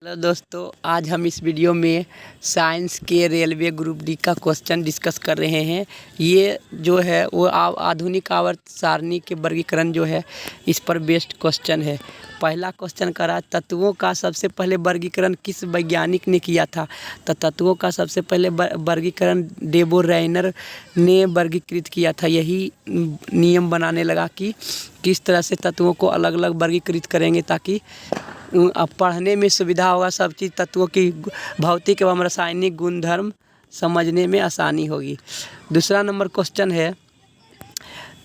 Hello दोस्तों, आज हम इस वीडियो में साइंस के रेलवे ग्रुप डी का क्वेश्चन डिस्कस कर रहे हैं। ये जो है वो आधुनिक आवर्त सारणी के वर्गीकरण जो है इस पर बेस्ड क्वेश्चन है। पहला क्वेश्चन करा तत्वों का सबसे पहले वर्गीकरण किस वैज्ञानिक ने किया था। तो तत्वों का सबसे पहले वर्गीकरण डेबो रेनर ने वर्गीकृत किया था। यही नियम बनाने लगा कि किस तरह से तत्वों को अलग अलग वर्गीकृत करेंगे ताकि अब पढ़ने में सुविधा होगा। सब चीज़ तत्वों की भौतिक एवं रासायनिक गुणधर्म समझने में आसानी होगी। दूसरा नंबर क्वेश्चन है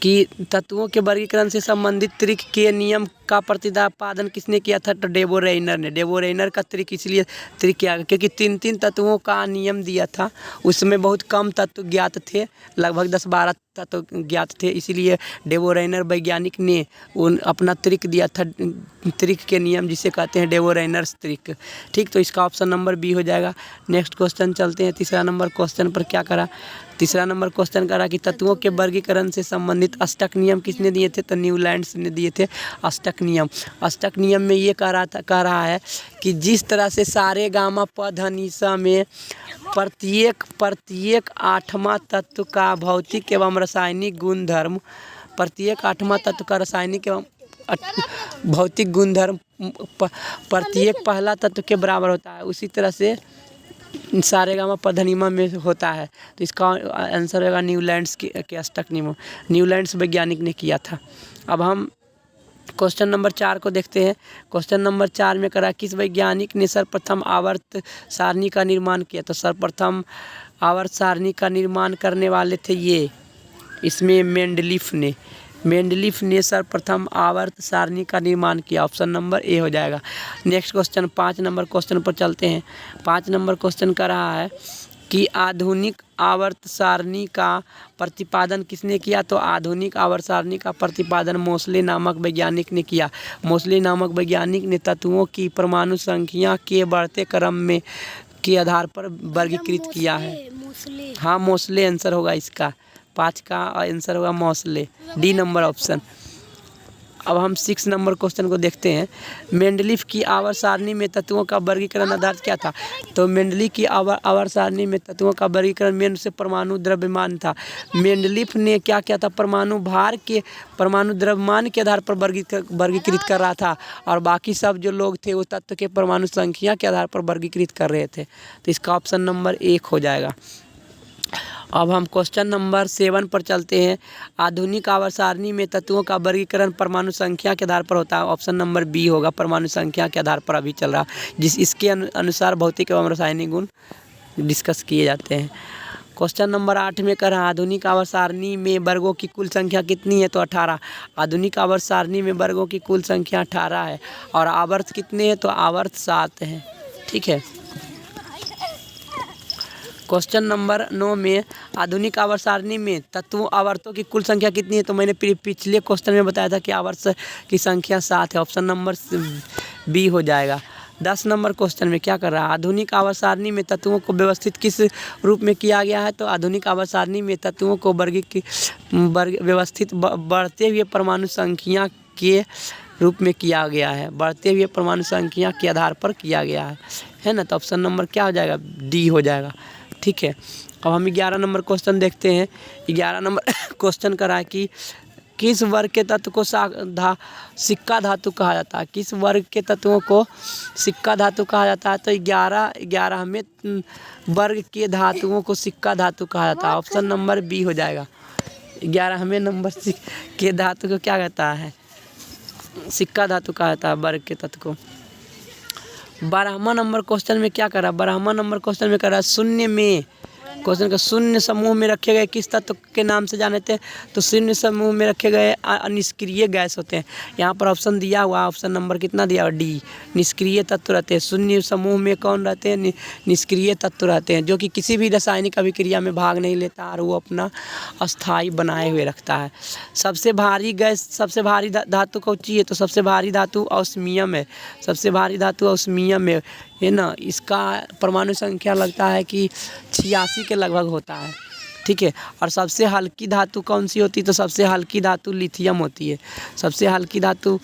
कि तत्वों के वर्गीकरण से संबंधित त्रिक के नियम का प्रतिपादन किसने किया था। तो डेबो रेनर ने। डेबो रेनर का त्रिक इसलिए त्रिक किया क्योंकि तीन तत्वों का नियम दिया था। उसमें बहुत कम तत्व ज्ञात थे, लगभग 10-12 तत्व ज्ञात थे, इसीलिए डेबो रेनर वैज्ञानिक ने अपना त्रिक दिया था। त्रिक के नियम जिसे कहते हैं डेबो रेनर्स त्रिक। ठीक, तो इसका ऑप्शन नंबर बी हो जाएगा। नेक्स्ट क्वेश्चन चलते हैं। तीसरा नंबर क्वेश्चन पर क्या करा। तीसरा नंबर क्वेश्चन करा कि तत्वों के वर्गीकरण से संबंधित अष्टक नियम किसने दिए थे। तो न्यूलैंड्स ने दिए थे अष्टक नियम। अष्टक नियम में ये कह रहा है कि जिस तरह से सारे गामा प ध नि सा में प्रत्येक आठवां तत्व का भौतिक एवं रासायनिक गुणधर्म प्रत्येक आठवां तत्व का रासायनिक एवं भौतिक गुणधर्म प्रत्येक पहला तत्व के बराबर होता है, उसी तरह से सारे गामा पधनिमा में होता है। तो इसका आंसर होगा न्यूलैंड्स के अष्टक नियम। न्यूलैंड्स वैज्ञानिक ने किया था। अब हम क्वेश्चन नंबर 4 को देखते हैं। क्वेश्चन नंबर 4 में करा किस वैज्ञानिक ने सर्वप्रथम आवर्त सारणी का निर्माण किया। तो सर्वप्रथम आवर्त सारणी का निर्माण करने वाले थे ये, इसमें मेंडलीफ ने सर्वप्रथम आवर्त सारणी का निर्माण किया। ऑप्शन नंबर ए हो जाएगा। नेक्स्ट क्वेश्चन 5 नंबर क्वेश्चन पर चलते हैं। 5 नंबर क्वेश्चन का रहा है कि आधुनिक आवर्त सारणी का प्रतिपादन किसने किया। तो आधुनिक आवर्त सारणी का प्रतिपादन मोसले नामक वैज्ञानिक ने किया। मोसले नामक वैज्ञानिक ने तत्वों की परमाणु संख्या के बढ़ते क्रम में के आधार पर वर्गीकृत किया है। हाँ, मोसले आंसर होगा इसका। 5 का आंसर होगा मोसले, डी नंबर ऑप्शन। अब हम 6 नंबर क्वेश्चन को देखते हैं। मेंडलीफ की आवर्त सारणी में तत्वों का वर्गीकरण आधार क्या था। तो मेंडलीफ की आवर्त सारणी में तत्वों का वर्गीकरण मेन से परमाणु द्रव्यमान था। मेंडलीफ ने क्या किया था, परमाणु द्रव्यमान के आधार पर वर्गीकृत कर रहा था, और बाकी सब जो लोग थे वो तत्व के परमाणु संख्या के आधार पर वर्गीकृत कर रहे थे। तो इसका ऑप्शन नंबर 1 हो जाएगा। अब हम क्वेश्चन नंबर 7 पर चलते हैं। आधुनिक आवर्त सारणी में तत्वों का वर्गीकरण परमाणु संख्या के आधार पर होता है। ऑप्शन नंबर बी होगा, परमाणु संख्या के आधार पर अभी चल रहा, इसके अनुसार भौतिक एवं रासायनिक गुण डिस्कस किए जाते हैं। क्वेश्चन नंबर 8 में कर आधुनिक आवर्त सारणी में वर्गों की कुल संख्या कितनी है। तो 18। आधुनिक आवर्त सारणी में वर्गों की कुल संख्या 18 है, और आवर्त कितने हैं। तो आवर्त 7 हैं। ठीक है। क्वेश्चन नंबर 9 में आधुनिक आवर्त सारणी में तत्वों आवर्तों की कुल संख्या कितनी है। तो मैंने पिछले क्वेश्चन में बताया था कि आवर्त की संख्या 7 है। ऑप्शन नंबर बी हो जाएगा। 10 नंबर क्वेश्चन में क्या कर रहा है। आधुनिक आवर्त सारणी में तत्वों को व्यवस्थित किस रूप में किया गया है। तो आधुनिक आवर्त सारणी में तत्वों को व्यवस्थित बढ़ते हुए परमाणु संख्या के रूप में किया गया है। बढ़ते हुए परमाणु संख्या के आधार पर किया गया है ना। तो ऑप्शन नंबर क्या हो जाएगा, डी हो जाएगा। ठीक है। अब हम 11 नंबर क्वेश्चन देखते हैं। 11 नंबर क्वेश्चन करा है कि किस वर्ग के तत्व को सिक्का धातु कहा जाता है। किस वर्ग के तत्वों को सिक्का धातु कहा जाता है। तो 11वें वर्ग के धातुओं को सिक्का धातु कहा जाता है। ऑप्शन नंबर बी हो जाएगा। 11वें नंबर के धातु को क्या कहता है, सिक्का धातु कहा जाता है वर्ग के तत्व को। 12वां नंबर क्वेश्चन में क्या करा। 12वां नंबर क्वेश्चन में करा शून्य में क्वेश्चन का शून्य समूह में रखे गए किस तत्व के नाम से जाने थे। तो शून्य समूह में रखे गए निष्क्रिय गैस होते हैं। यहाँ पर ऑप्शन दिया हुआ, ऑप्शन नंबर कितना दिया हुआ, डी। निष्क्रिय तत्व रहते हैं शून्य समूह में। कौन रहते हैं, निष्क्रिय तत्व रहते हैं, जो कि किसी भी रासायनिक अभिक्रिया में भाग नहीं लेता और वो अपना अस्थाई बनाए हुए रखता है। सबसे भारी गैस, सबसे भारी धातु कौन सी है। तो सबसे भारी धातु ऑस्मियम है। सबसे भारी धातु ऑस्मियम है ना। इसका परमाणु संख्या लगता है कि 86 के लगभग होता है। ठीक है। और सबसे हल्की धातु कौन सी होती है। तो सबसे हल्की धातु लिथियम होती है। सबसे हल्की धातु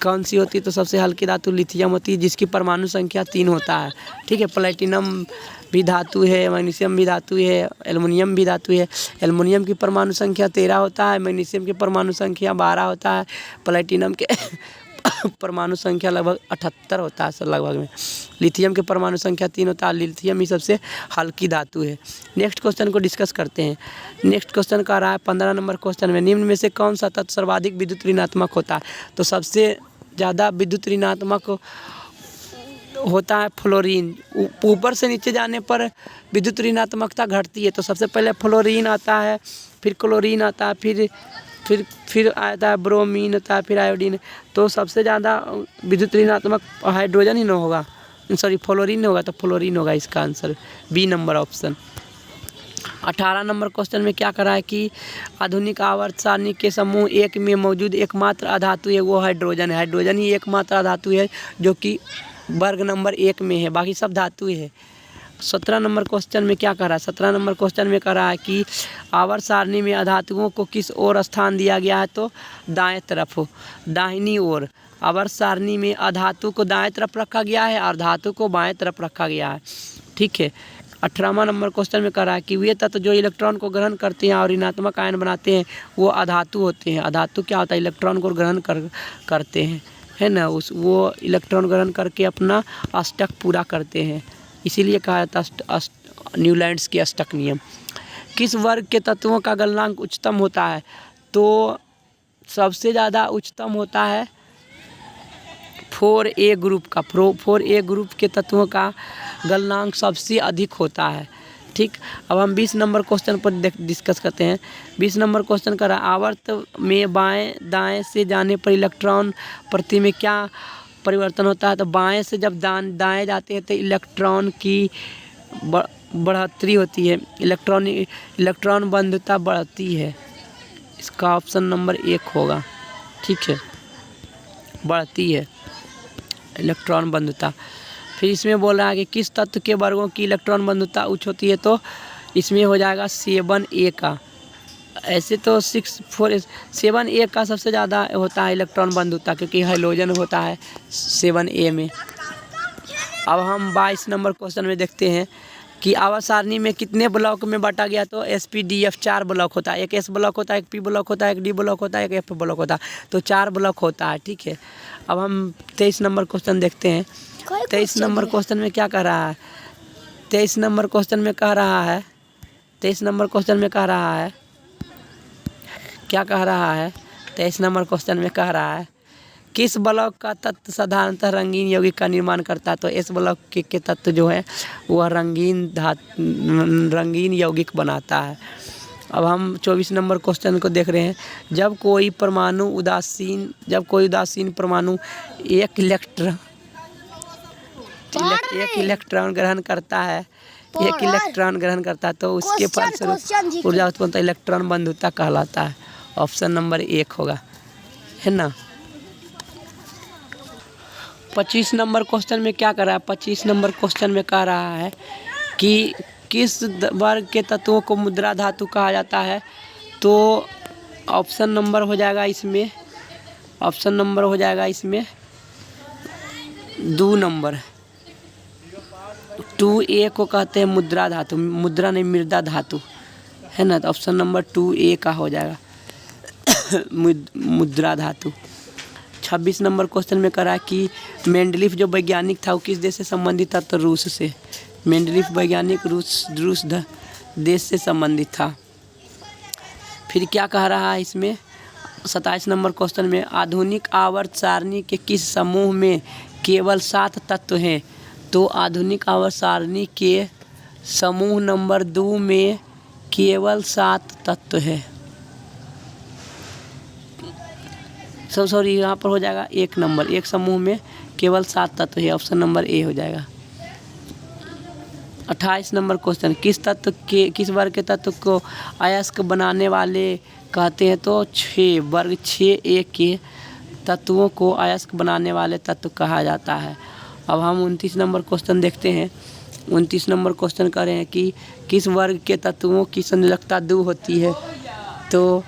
कौन सी होती है? तो सबसे हल्की धातु लिथियम होती है जिसकी परमाणु संख्या 3 होता है। ठीक है, प्लेटिनम भी धातु है, मैग्नीशियम भी धातु है, एल्युमिनियम भी धातु है। एल्युमिनियम की परमाणु संख्या 13 होता है, मैग्नीशियम की परमाणु संख्या 12 होता है, प्लेटिनम के परमाणु संख्या लगभग 78 होता है सर लगभग में। लिथियम के परमाणु संख्या 3 होता है। लिथियम ही सबसे हल्की धातु है। नेक्स्ट क्वेश्चन को डिस्कस करते हैं। नेक्स्ट क्वेश्चन का रहा है 15 नंबर क्वेश्चन में, निम्न में से कौन सा तत्व सर्वाधिक विद्युत ऋणात्मक होता है? तो सबसे ज़्यादा विद्युत ऋणात्मक होता है फ्लोरीन। ऊपर से नीचे जाने पर विद्युत ऋणात्मकता घटती है। तो सबसे पहले फ्लोरीन आता है, फिर क्लोरीन आता है, फिर आता है ब्रोमीन होता है, फिर आयोडीन। तो सबसे ज़्यादा विद्युत ऋणात्मक हाइड्रोजन ही न होगा, सॉरी फ्लोरीन नहीं होगा, तो फ्लोरीन होगा इसका answer, B number option. 18 number question में क्या करा है कि आधुनिक आवर्त सारणी के समूह 1 में मौजूद एकमात्र अधातु है वो हाइड्रोजन है। हाइड्रोजन ही एकमात्र अधातु है जो कि वर्ग नंबर 1 में है, बाकी सब धातु है। 17 नंबर क्वेश्चन में क्या करा है? 17 नंबर क्वेश्चन में करा है कि आवर्त सारणी में अधातुओं को किस ओर स्थान दिया गया है? तो दाएं तरफ, दाहिनी ओर। आवर्त सारणी में अधातु को दाएं तरफ रखा गया है और धातु को बाएं तरफ रखा गया है। ठीक है। 18वां नंबर क्वेश्चन में करा है कि वे तत्व जो इलेक्ट्रॉन को ग्रहण करते हैं और ऋणात्मक आयन बनाते हैं वो अधातु होते हैं। अधातु क्या होता है? इलेक्ट्रॉन को ग्रहण करते हैं, है ना, वो इलेक्ट्रॉन ग्रहण करके अपना अष्टक पूरा करते हैं, इसीलिए कहा जाता है न्यूलैंड्स की अष्टक नियम। किस वर्ग के तत्वों का गलनांक उच्चतम होता है? तो सबसे ज़्यादा उच्चतम होता है 4A ग्रुप का। 4A ग्रुप के तत्वों का गलनांक सबसे अधिक होता है। ठीक, अब हम 20 नंबर क्वेश्चन पर डिस्कस करते हैं। 20 नंबर क्वेश्चन का आवर्त में बाएं दाएं से जाने पर इलेक्ट्रॉन प्रति में क्या परिवर्तन होता है? तो बाएं से जब दाएं जाते हैं तो इलेक्ट्रॉन की बढ़ोतरी होती है, इलेक्ट्रॉन बंधुता बढ़ती है। इसका ऑप्शन नंबर 1 होगा। ठीक है, बढ़ती है इलेक्ट्रॉन बंधुता। फिर इसमें बोल रहा है कि किस तत्व के वर्गों की इलेक्ट्रॉन बंधुता उच्च होती है? तो इसमें हो जाएगा 7A का। ऐसे तो 7A का सबसे ज़्यादा होता है इलेक्ट्रॉन बंधुता, क्योंकि हाइड्रोजन होता है 7A में। अब हम 22 नंबर क्वेश्चन में देखते हैं कि आवर्त सारणी में कितने ब्लॉक में बांटा गया? तो SPDF 4 ब्लॉक होता है। एक S ब्लॉक होता है, एक P ब्लॉक होता है, एक D ब्लॉक होता है, एक F ब्लॉक होता है। तो 4 ब्लॉक होता है। ठीक है, अब हम 23 नंबर क्वेश्चन देखते हैं। 23 नंबर क्वेश्चन में क्या कह रहा है? 23 नंबर क्वेश्चन में कह रहा है 23 नंबर क्वेश्चन में कह रहा है क्या कह रहा है? 23 नंबर क्वेश्चन में कह रहा है किस ब्लॉक का तत्व साधारणतः रंगीन यौगिक का निर्माण करता है? तो S ब्लॉक के तत्व जो है वह रंगीन यौगिक बनाता है। अब हम 24 नंबर क्वेश्चन को देख रहे हैं। जब कोई उदासीन परमाणु एक इलेक्ट्रॉन ग्रहण करता है, तो उसके फलस्वरूप ऊर्जा उत्पन्न होता है, इलेक्ट्रॉन बंधुता कहलाता है। ऑप्शन नंबर 1 होगा, है ना। 25 नंबर क्वेश्चन में क्या कर रहा है? 25 नंबर क्वेश्चन में कह रहा है कि किस वर्ग के तत्वों को मुद्रा धातु कहा जाता है? तो ऑप्शन नंबर हो जाएगा इसमें 2 नंबर। 2A को कहते हैं मुद्रा धातु, मुद्रा नहीं मृदा धातु, है ना। तो ऑप्शन नंबर 2A का हो जाएगा मुद्रा धातु। 26 नंबर क्वेश्चन में करा कि मेंडलीफ जो वैज्ञानिक था वो किस देश से संबंधित था? तो रूस से। मेंडलीफ वैज्ञानिक रूस देश से संबंधित था। फिर क्या कह रहा है इसमें? 27 नंबर क्वेश्चन में आधुनिक आवर्त सारणी के किस समूह में केवल 7 तत्व हैं? तो आधुनिक आवर्त सारणी के समूह नंबर 2 में केवल 7 तत्व है। सॉरी, यहाँ पर हो जाएगा 1 नंबर। एक समूह में केवल 7 तत्व है, ऑप्शन नंबर A हो जाएगा। 28 नंबर क्वेश्चन किस वर्ग के तत्व को अयस्क बनाने वाले कहते हैं? तो 6 वर्ग 6A के तत्वों को अयस्क बनाने वाले तत्व कहा जाता है। अब हम 29 नंबर क्वेश्चन देखते हैं। 29 नंबर क्वेश्चन कह रहे हैं कि किस वर्ग के तत्वों की संयोजकता 2 होती है? तो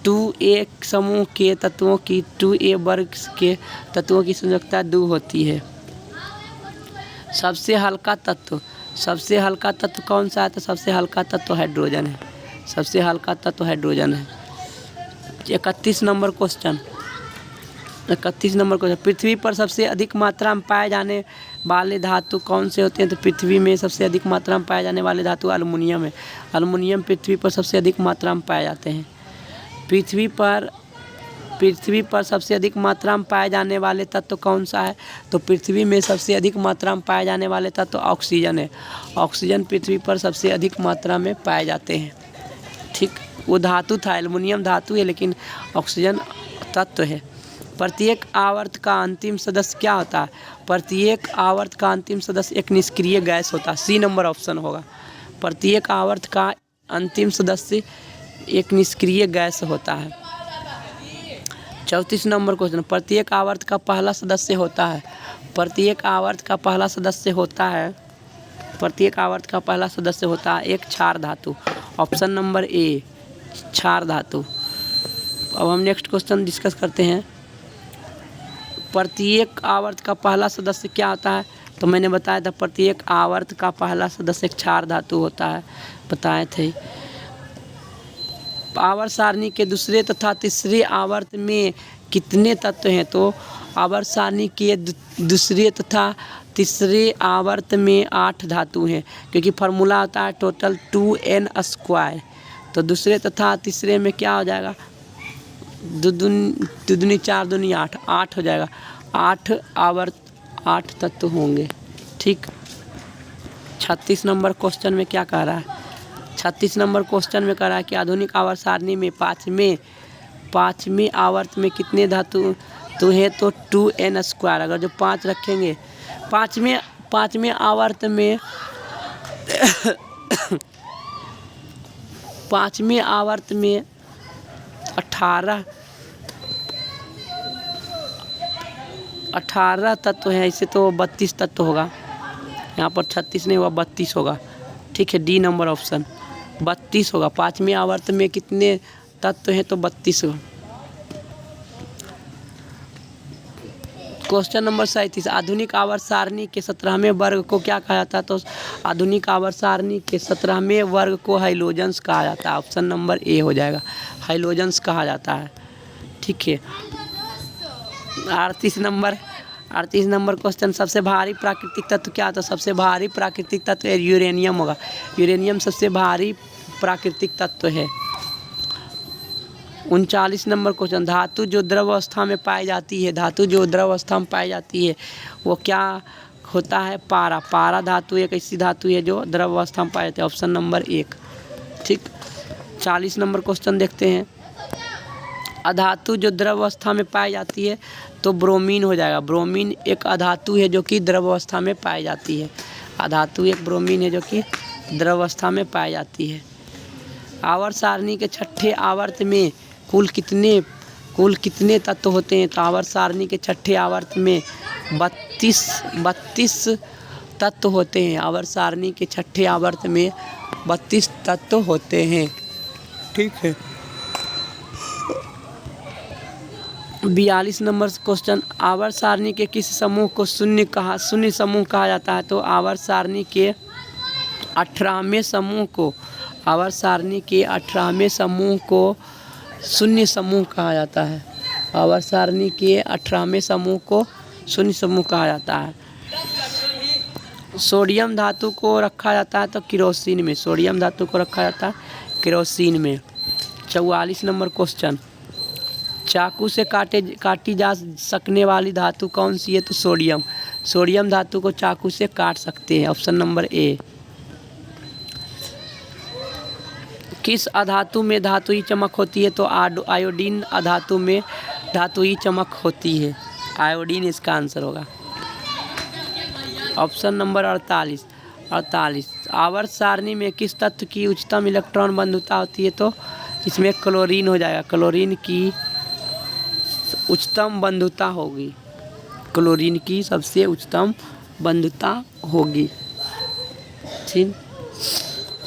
2a समूह के तत्वों की 2a वर्ग के तत्वों की संयोजकता 2 होती है। सबसे हल्का तत्व कौन सा है? तो सबसे हल्का तत्व हाइड्रोजन है। सबसे हल्का तत्व हाइड्रोजन है। 31 नंबर क्वेश्चन। पृथ्वी पर सबसे अधिक मात्रा में पाए जाने वाले धातु कौन से होते हैं? तो पृथ्वी में सबसे अधिक मात्रा में पाए जाने वाले धातु एल्युमिनियम है। एल्युमिनियम पृथ्वी पर सबसे अधिक मात्रा में पाए जाते हैं। पृथ्वी पर सबसे अधिक मात्रा में पाए जाने वाले तत्व कौन सा है? तो पृथ्वी में सबसे अधिक मात्रा में पाए जाने वाले तत्व ऑक्सीजन है। ऑक्सीजन पृथ्वी पर सबसे अधिक मात्रा में पाए जाते हैं। ठीक, वो धातु था, एल्युमिनियम धातु है लेकिन ऑक्सीजन तत्व है। प्रत्येक आवर्त का अंतिम सदस्य क्या होता है? प्रत्येक आवर्त का अंतिम सदस्य एक निष्क्रिय गैस होता है। सी नंबर ऑप्शन होगा। प्रत्येक आवर्त का अंतिम सदस्य एक निष्क्रिय गैस होता है। 34 नंबर क्वेश्चन। प्रत्येक आवर्त का पहला सदस्य होता है। प्रत्येक आवर्त का पहला सदस्य होता है एक क्षार धातु। ऑप्शन नंबर ए क्षार धातु। अब हम नेक्स्ट क्वेश्चन डिस्कस करते हैं। प्रत्येक आवर्त का पहला सदस्य क्या होता है? तो मैंने बताया था प्रत्येक आवर्त का पहला सदस्य क्षार धातु होता है, बताए थे। आवर्त सारणी के दूसरे तथा तीसरे आवर्त में कितने तत्व हैं? तो आवर्त सारणी के दूसरे तथा तीसरे आवर्त में 8 धातु हैं, क्योंकि फार्मूला होता है टोटल 2n²। तो दूसरे तथा तीसरे में क्या हो जाएगा? 2 दूनी 4 दूनी 8, 8 हो जाएगा। 8 आवर्त 8 तत्व होंगे। ठीक। 36 नंबर क्वेश्चन में क्या कह रहा है? 36 नंबर क्वेश्चन में कह रहा है कि आधुनिक आवर्त सारणी में पाँचवें आवर्त में कितने धातु तो है? तो 2n²। अगर जो 5 रखेंगे पाँचवें आवर्त में पाँचवें आवर्त में 18 तत्व है, इसे तो 32 तत्व होगा। यहाँ पर 36 नहीं होगा, 32 होगा। ठीक है, डी नंबर ऑप्शन 32 होगा। पाँचवें आवर्त में कितने तत्व हैं? तो 32 होगा। Question number 37। आधुनिक आवर्त सारणी के 17वें वर्ग को क्या कहा जाता है? तो आधुनिक आवर्त सारणी के 17वें वर्ग को हाइलोजेंस कहा जाता है। ऑप्शन नंबर ए हो जाएगा, हाइलोजेंस कहा जाता है। ठीक है। 38 नंबर क्वेश्चन। सबसे भारी प्राकृतिक तत्व क्या था? सबसे भारी प्राकृतिक तत्व यूरेनियम होगा। यूरेनियम सबसे भारी प्राकृतिक तत्व है। 39 नंबर क्वेश्चन। धातु जो द्रव अवस्था में पाई जाती है, वो क्या होता है? पारा धातु एक ऐसी धातु है जो द्रव अवस्था में पाई जाती है। Option number 1। ठीक। 40 नंबर क्वेश्चन देखते हैं। अधातु जो द्रव अवस्था में पाई जाती है तो ब्रोमीन हो जाएगा। ब्रोमीन एक अधातु है जो कि द्रव अवस्था में पाई जाती है। अधातु एक ब्रोमीन है जो कि द्रव अवस्था में पाई जाती है। आवर्त सारणी के छठे आवर्त में कुल कितने तत्व होते हैं? तो आवर्त सारणी के छठे आवर्त में 32 तत्व होते हैं। आवर्त सारणी के छठे आवर्त में 32 तत्व होते हैं। ठीक है। 42 नंबर क्वेश्चन। आवर्त सारणी के किस समूह को शून्य समूह कहा जाता है? तो आवर्त सारणी के 18वें समूह को शून्य समूह कहा जाता है। आवर्त सारणी के 18वें समूह को शून्य समूह कहा जाता है। सोडियम धातु को रखा जाता है तो केरोसिन में। 44 नंबर क्वेश्चन। चाकू से काटी जा सकने वाली धातु कौन सी है? तो सोडियम धातु को चाकू से काट सकते हैं। Option number A. किस अधातु में धातुई चमक होती है? तो आयोडीन अधातु में धातुई चमक होती है। आयोडीन इसका आंसर होगा। Option number 48। आवर्त सारणी में किस तत्व की उच्चतम इलेक्ट्रॉन बंधुता होती है? तो इसमें क्लोरीन हो जाएगा। क्लोरीन की उच्चतम बंधुता होगी। क्लोरीन की सबसे उच्चतम बंधुता होगी। ठीक।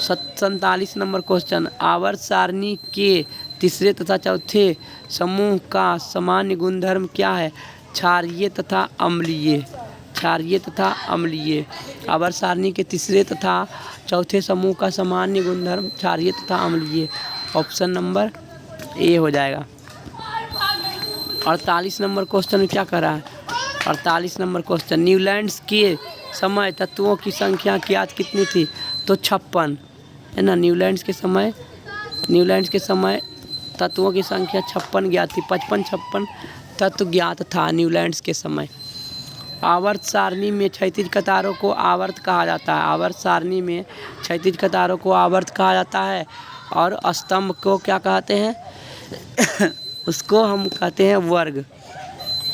47 नंबर क्वेश्चन। आवर्त सारणी के तीसरे तथा चौथे समूह का सामान्य गुणधर्म क्या है? क्षारीय तथा अम्लीय। क्षारीय तथा अम्लीय। आवर्त सारणी के तीसरे तथा चौथे समूह का सामान्य गुणधर्म क्षारीय तथा अम्लीय। ऑप्शन नंबर ए हो जाएगा। 48 नंबर क्वेश्चन में क्या कर रहा है? 48 नंबर क्वेश्चन, न्यूलैंड्स के समय तत्वों की संख्या ज्ञात कितनी थी? तो 56 है ना। न्यूलैंड्स के समय तत्वों की संख्या 56 ज्ञात थी। 55 तत्व ज्ञात था न्यूलैंड्स के समय। आवर्त सारणी में क्षैतिज कतारों को आवर्त कहा जाता है। आवर्त सारणी में क्षैतिज कतारों को आवर्त कहा जाता है और स्तंभ को क्या कहते हैं? उसको हम कहते हैं वर्ग,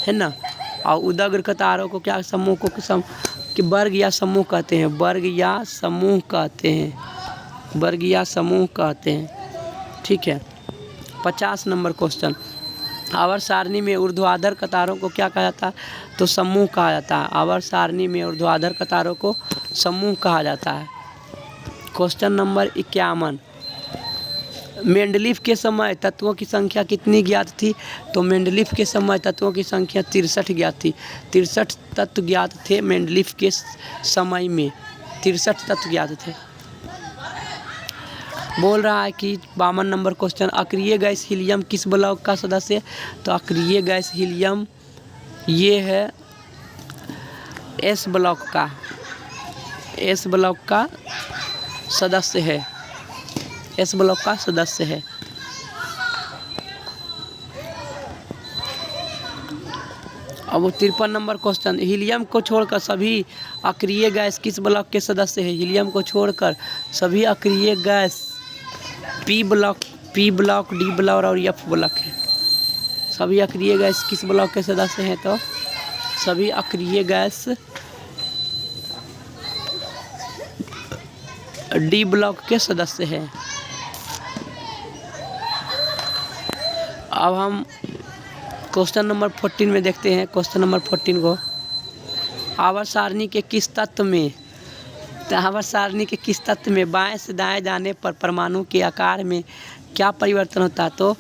है ना। और उदग्र कतारों को क्या समूह को कि वर्ग या समूह कहते हैं। वर्ग या समूह कहते हैं। वर्ग या समूह कहते हैं। ठीक है। 50 नंबर क्वेश्चन, आवर्त सारणी में ऊर्ध्वाधर कतारों को क्या कहा जाता है? तो समूह कहा जाता है। आवर्त सारणी में ऊर्ध्वाधर कतारों को समूह कहा जाता है। क्वेश्चन नंबर 51, मेंडलीफ के समय तत्वों की संख्या कितनी ज्ञात थी? तो मेंडलीफ के समय तत्वों की संख्या 63 ज्ञात थी। 63 तत्व ज्ञात थे मेंडलीफ के समय में। 63 तत्व ज्ञात थे। बोल रहा है कि 52 नंबर क्वेश्चन, अक्रिय गैस हीलियम किस ब्लॉक का सदस्य है? तो अक्रिय गैस हीलियम ये है एस ब्लॉक का सदस्य है। एस ब्लॉक का सदस्य है। अब 53 नंबर क्वेश्चन, हीलियम को छोड़कर सभी अक्रिय गैस किस ब्लॉक के सदस्य है? हीलियम को छोड़कर सभी अक्रिय gas P block, D block और एफ ब्लॉक है। सभी अक्रिय गैस किस ब्लॉक के सदस्य हैं? तो सभी अक्रिय गैस डी ब्लॉक के सदस्य हैं। अब हम क्वेश्चन नंबर 14 में देखते हैं। क्वेश्चन नंबर 14 को, आवर्त सारणी के किस तत्व में आवर्त सारणी के किस तत्व में बाएं से दाएं जाने पर परमाणु के आकार में क्या परिवर्तन होता है? तो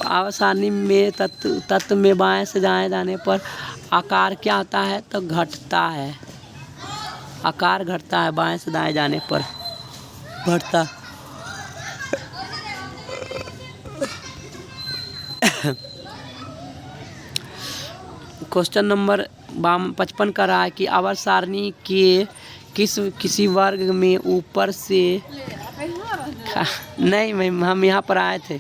आवर्त सारणी में तत्व में बाएं से दाएं जाने पर आकार क्या होता है? तो घटता है। आकार घटता है बाएं से दाएं जाने पर, घटता। क्वेश्चन नंबर 55 का रहा है कि आवर्त सारणी के किसी वर्ग में ऊपर से नहीं, हम यहाँ पर आए थे।